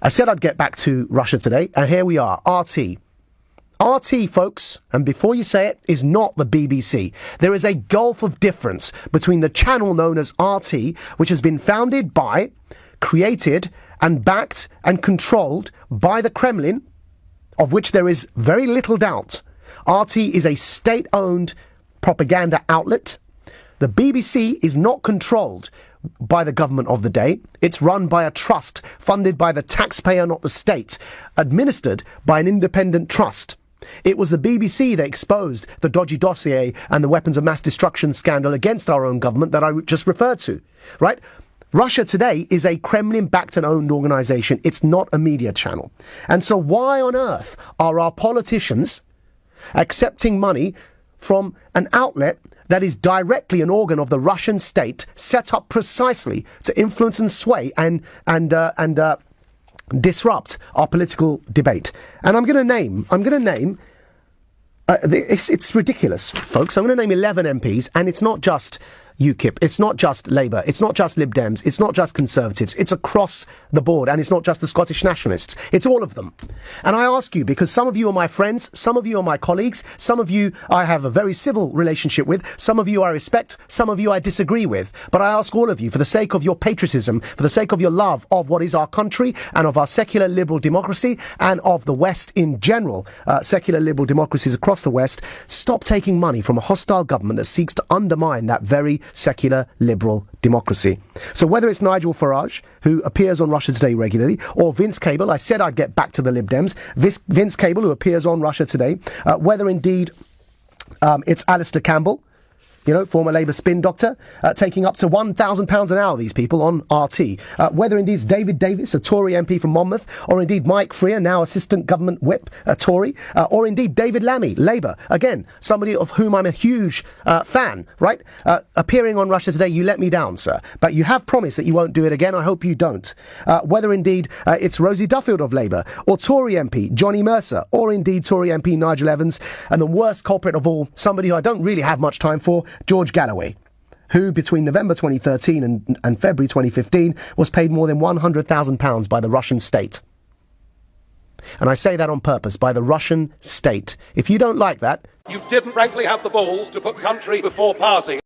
I said I'd get back to Russia today, and here we are, RT. RT, folks, and before you say it, is not the BBC. There is a gulf of difference between the channel known as RT, which has been founded by, created and backed and controlled by the Kremlin, of which there is very little doubt. RT is a state-owned propaganda outlet. The BBC is not controlled by the government of the day. It's run by a trust, funded by the taxpayer, not the state, administered by an independent trust. It was the BBC that exposed the dodgy dossier and the weapons of mass destruction scandal against our own government that I just referred to, right? Russia Today is a Kremlin-backed and owned organisation. It's not a media channel. And so why on earth are our politicians accepting money from an outlet that is directly an organ of the Russian state, set up precisely to influence and sway and disrupt our political debate? And I'm going to name. It's ridiculous, folks. I'm going to name 11 MPs, and it's not just UKIP, it's not just Labour, it's not just Lib Dems, it's not just Conservatives, it's across the board, and it's not just the Scottish Nationalists, it's all of them. And I ask you, because some of you are my friends, some of you are my colleagues, some of you I have a very civil relationship with, some of you I respect, some of you I disagree with, but I ask all of you, for the sake of your patriotism, for the sake of your love of what is our country, and of our secular liberal democracy, and of the West in general, secular liberal democracies across the West, stop taking money from a hostile government that seeks to undermine that very secular liberal democracy. So whether it's Nigel Farage, who appears on Russia Today regularly, or Vince Cable, I said I'd get back to the Lib Dems, Vince Cable, who appears on Russia Today, whether indeed it's Alistair Campbell, former Labour spin doctor, taking up to £1,000 an hour, these people, on RT. Whether indeed it's David Davis, a Tory MP from Monmouth, or indeed Mike Freer, now Assistant Government Whip, a Tory, or indeed David Lammy, Labour, again, somebody of whom I'm a huge fan, right? Appearing on Russia Today, you let me down, sir. But you have promised that you won't do it again. I hope you don't. Whether indeed it's Rosie Duffield of Labour, or Tory MP Johnny Mercer, or indeed Tory MP Nigel Evans, and the worst culprit of all, somebody who I don't really have much time for, George Galloway, who between November 2013 and February 2015 was paid more than £100,000 by the Russian state. And I say that on purpose, by the Russian state. If you don't like that... You didn't frankly have the balls to put country before party.